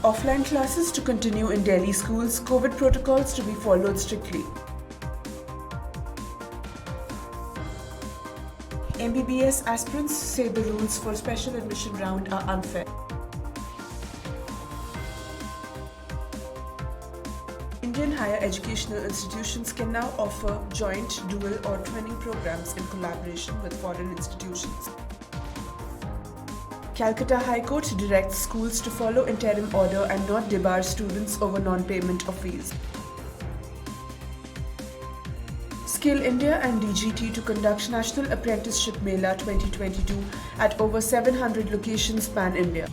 Offline classes to continue in Delhi schools, COVID protocols to be followed strictly. MBBS aspirants say the rules for special admission round are unfair. Indian higher educational institutions can now offer joint, dual or twinning programs in collaboration with foreign institutions. Calcutta High Court directs schools to follow interim order and not debar students over non-payment of fees. Skill India and DGT to conduct National Apprenticeship Mela 2022 at over 700 locations pan-India.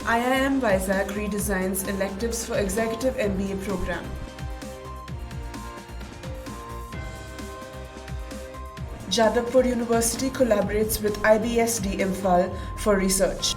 IIM Vizag redesigns electives for Executive MBA program. Jadavpur University collaborates with IBSD Imphal for research.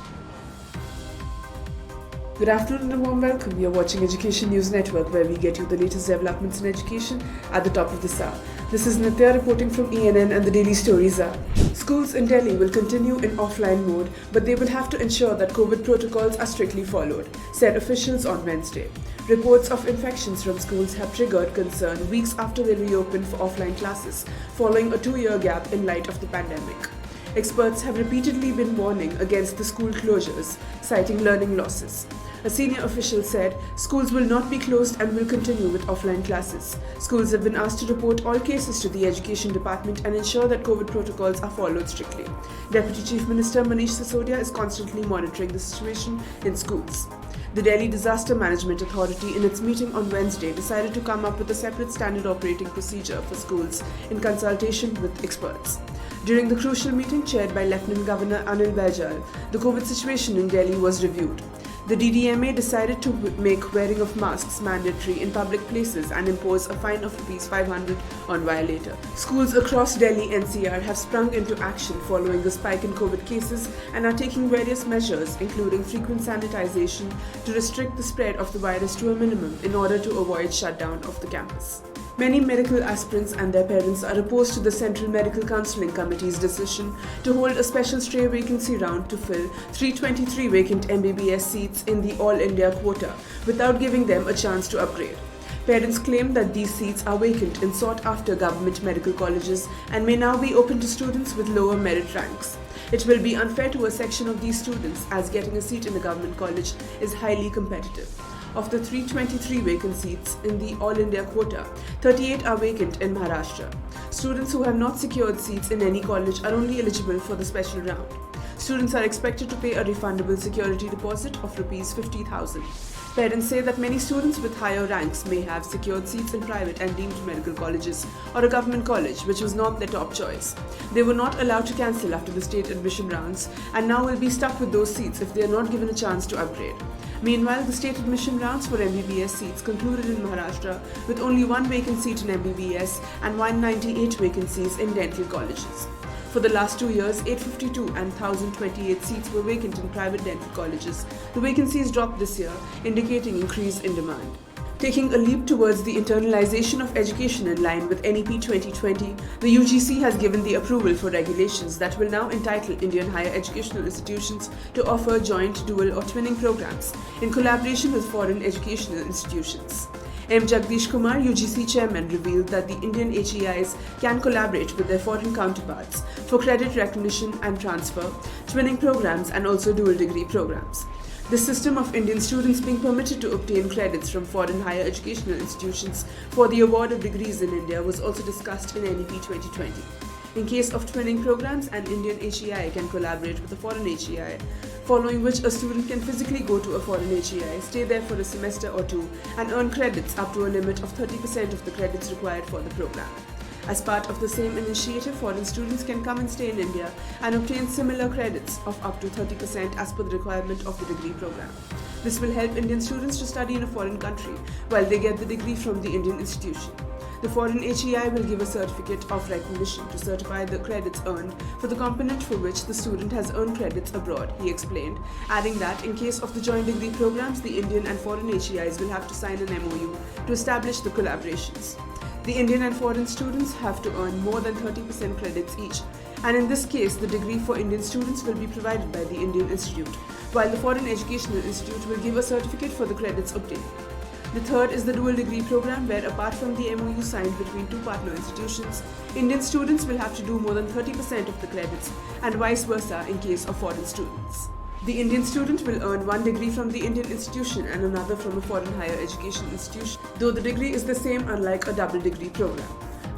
Good afternoon and warm welcome. You are watching Education News Network, where we get you the latest developments in education at the top of the hour. This is Nitya reporting from ENN, and the daily stories are: schools in Delhi will continue in offline mode, but they will have to ensure that COVID protocols are strictly followed, said officials on Wednesday. Reports of infections from schools have triggered concern weeks after they reopened for offline classes, following a 2-year gap in light of the pandemic. Experts have repeatedly been warning against the school closures, citing learning losses. A senior official said schools will not be closed and will continue with offline classes. Schools have been asked to report all cases to the Education Department and ensure that COVID protocols are followed strictly. Deputy Chief Minister Manish Sisodia is constantly monitoring the situation in schools. The Delhi Disaster Management Authority, in its meeting on Wednesday, decided to come up with a separate standard operating procedure for schools in consultation with experts. During the crucial meeting chaired by Lieutenant Governor Anil Baijal, the COVID situation in Delhi was reviewed. The DDMA decided to make wearing of masks mandatory in public places and impose a fine of ₹500 on violator. Schools across Delhi NCR have sprung into action following the spike in COVID cases and are taking various measures, including frequent sanitization, to restrict the spread of the virus to a minimum in order to avoid shutdown of the campus. Many medical aspirants and their parents are opposed to the Central Medical Counselling Committee's decision to hold a special stray vacancy round to fill 323 vacant MBBS seats in the All India quota without giving them a chance to upgrade. Parents claim that these seats are vacant in sought-after government medical colleges and may now be open to students with lower merit ranks. It will be unfair to a section of these students, as getting a seat in a government college is highly competitive. Of the 323 vacant seats in the All India quota, 38 are vacant in Maharashtra. Students who have not secured seats in any college are only eligible for the special round. Students are expected to pay a refundable security deposit of ₹50,000. Parents say that many students with higher ranks may have secured seats in private and deemed medical colleges or a government college, which was not their top choice. They were not allowed to cancel after the state admission rounds and now will be stuck with those seats if they are not given a chance to upgrade. Meanwhile, the state admission rounds for MBBS seats concluded in Maharashtra with only 1 vacant seat in MBBS and 198 vacancies in dental colleges. For the last 2 years, 852 and 1,028 seats were vacant in private dental colleges. The vacancies dropped this year, indicating increase in demand. Taking a leap towards the internalization of education in line with NEP 2020, the UGC has given the approval for regulations that will now entitle Indian higher educational institutions to offer joint, dual or twinning programs in collaboration with foreign educational institutions. M. Jagdish Kumar, UGC chairman, revealed that the Indian HEIs can collaborate with their foreign counterparts for credit recognition and transfer, twinning programs and also dual degree programs. The system of Indian students being permitted to obtain credits from foreign higher educational institutions for the award of degrees in India was also discussed in NEP 2020. In case of twinning programs, an Indian HEI can collaborate with a foreign HEI, following which a student can physically go to a foreign HEI, stay there for a semester or two, and earn credits up to a limit of 30% of the credits required for the program. As part of the same initiative, foreign students can come and stay in India and obtain similar credits of up to 30% as per the requirement of the degree program. This will help Indian students to study in a foreign country while they get the degree from the Indian institution. The foreign HEI will give a certificate of recognition to certify the credits earned for the component for which the student has earned credits abroad, he explained, adding that in case of the joint degree programs, the Indian and foreign HEIs will have to sign an MOU to establish the collaborations. The Indian and foreign students have to earn more than 30% credits each, and in this case, the degree for Indian students will be provided by the Indian Institute, while the Foreign Educational Institute will give a certificate for the credits obtained. The third is the dual degree program, where apart from the MOU signed between two partner institutions, Indian students will have to do more than 30% of the credits and vice versa in case of foreign students. The Indian student will earn one degree from the Indian institution and another from a foreign higher education institution, though the degree is the same unlike a double degree program.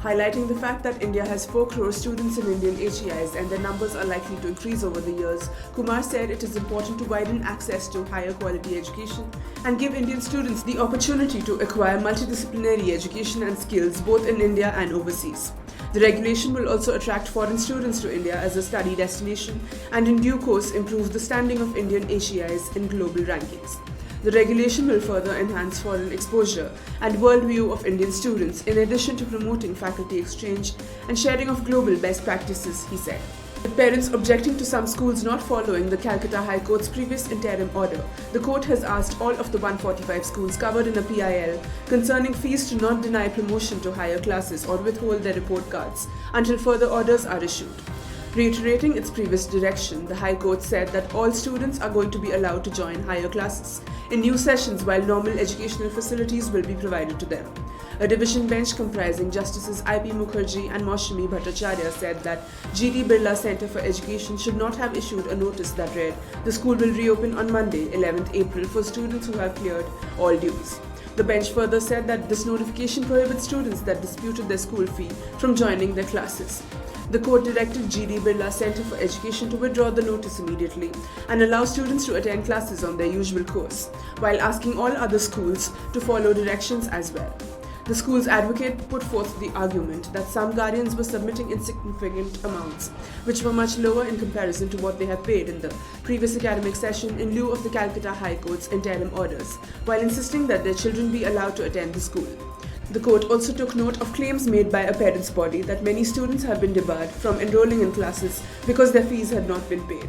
Highlighting the fact that India has 4 crore students in Indian HEIs and their numbers are likely to increase over the years, Kumar said it is important to widen access to higher quality education and give Indian students the opportunity to acquire multidisciplinary education and skills both in India and overseas. The regulation will also attract foreign students to India as a study destination and in due course improve the standing of Indian HEIs in global rankings. The regulation will further enhance foreign exposure and worldview of Indian students in addition to promoting faculty exchange and sharing of global best practices, he said. With parents objecting to some schools not following the Calcutta High Court's previous interim order, the court has asked all of the 145 schools covered in a PIL concerning fees to not deny promotion to higher classes or withhold their report cards until further orders are issued. Reiterating its previous direction, the High Court said that all students are going to be allowed to join higher classes in new sessions while normal educational facilities will be provided to them. A division bench comprising Justices I.P. Mukherjee and Maushami Bhattacharya said that G.D. Birla Centre for Education should not have issued a notice that read, "The school will reopen on Monday, 11th April for students who have cleared all dues." The bench further said that this notification prohibits students that disputed their school fee from joining their classes. The court directed G.D. Birla Centre for Education to withdraw the notice immediately and allow students to attend classes on their usual course, while asking all other schools to follow directions as well. The school's advocate put forth the argument that some guardians were submitting insignificant amounts, which were much lower in comparison to what they had paid in the previous academic session in lieu of the Calcutta High Court's interim orders, while insisting that their children be allowed to attend the school. The court also took note of claims made by a parents' body that many students have been debarred from enrolling in classes because their fees had not been paid.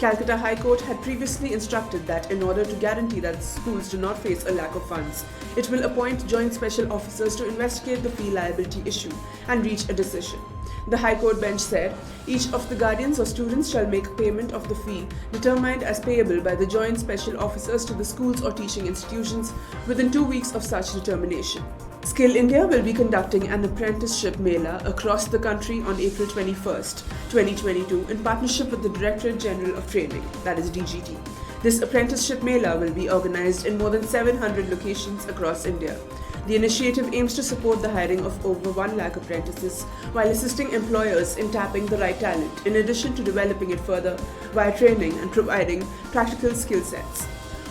Calcutta High Court had previously instructed that in order to guarantee that schools do not face a lack of funds, it will appoint joint special officers to investigate the fee liability issue and reach a decision. The High Court bench said, each of the guardians or students shall make payment of the fee determined as payable by the joint special officers to the schools or teaching institutions within 2 weeks of such determination. Skill India will be conducting an apprenticeship mela across the country on April 21st, 2022 in partnership with the Directorate General of Training, that is DGT. This apprenticeship mela will be organized in more than 700 locations across India. The initiative aims to support the hiring of over 1 lakh apprentices while assisting employers in tapping the right talent, in addition to developing it further via training and providing practical skill sets.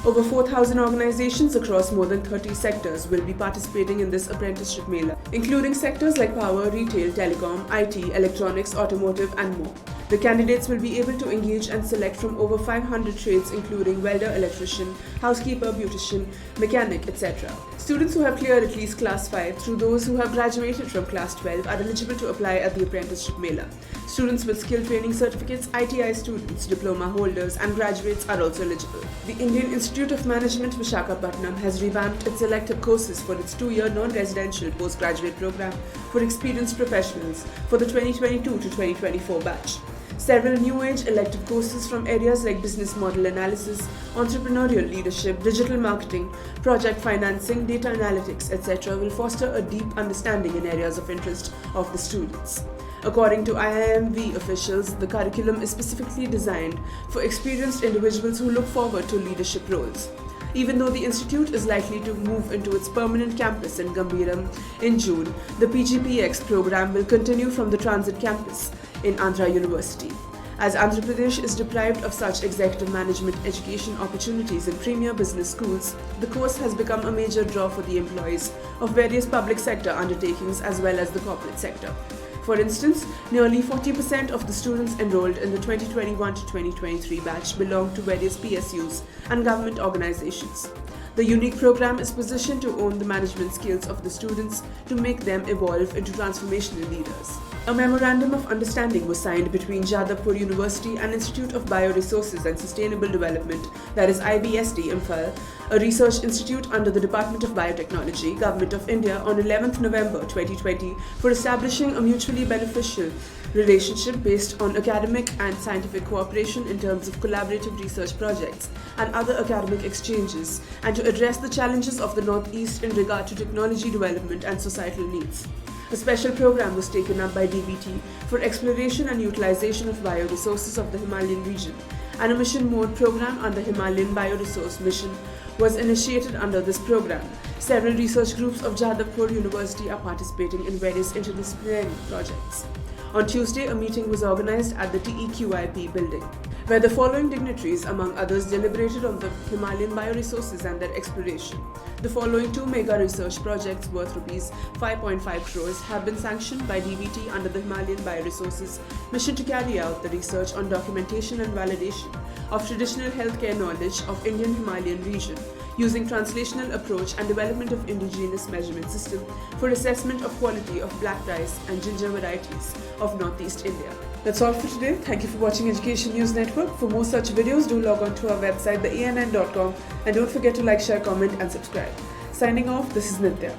Over 4,000 organizations across more than 30 sectors will be participating in this apprenticeship mela, including sectors like power, retail, telecom, IT, electronics, automotive, and more. The candidates will be able to engage and select from over 500 trades including welder, electrician, housekeeper, beautician, mechanic, etc. Students who have cleared at least Class 5 through those who have graduated from Class 12 are eligible to apply at the apprenticeship mela. Students with skill training certificates, ITI students, diploma holders and graduates are also eligible. The Indian Institute of Management Visakhapatnam has revamped its elective courses for its 2-year non-residential postgraduate program for experienced professionals for the 2022 to 2024 batch. Several new age elective courses from areas like business model analysis, entrepreneurial leadership, digital marketing, project financing, data analytics, etc. will foster a deep understanding in areas of interest of the students. According to IIMV officials, the curriculum is specifically designed for experienced individuals who look forward to leadership roles. Even though the institute is likely to move into its permanent campus in Gambiram in June, the PGPX program will continue from the transit campus in Andhra University. As Andhra Pradesh is deprived of such executive management education opportunities in premier business schools, the course has become a major draw for the employees of various public sector undertakings as well as the corporate sector. For instance, nearly 40% of the students enrolled in the 2021 to 2023 batch belong to various PSUs and government organizations. The unique program is positioned to own the management skills of the students to make them evolve into transformational leaders. A memorandum of understanding was signed between Jadavpur University and Institute of Bioresources and Sustainable Development, that is IBSD Imphal, a research institute under the Department of Biotechnology, Government of India, on 11th November 2020 for establishing a mutually beneficial relationship based on academic and scientific cooperation in terms of collaborative research projects and other academic exchanges, and to address the challenges of the Northeast in regard to technology development and societal needs. A special program was taken up by DBT for exploration and utilization of bioresources of the Himalayan region, and a mission mode program under Himalayan Bioresource Mission was initiated under this program. Several research groups of Jadavpur University are participating in various interdisciplinary projects. On Tuesday, a meeting was organized at the TEQIP building, where the following dignitaries, among others, deliberated on the Himalayan bioresources and their exploration. The following 2 mega research projects worth Rs 5.5 crores have been sanctioned by DBT under the Himalayan Bioresources Mission to carry out the research on documentation and validation of traditional healthcare knowledge of Indian Himalayan region using translational approach and development of indigenous measurement system for assessment of quality of black rice and ginger varieties of Northeast India. That's all for today. Thank you for watching Education News Network. For more such videos, do log on to our website, theann.com, and don't forget to like, share, comment, and subscribe. Signing off, this is Nitya.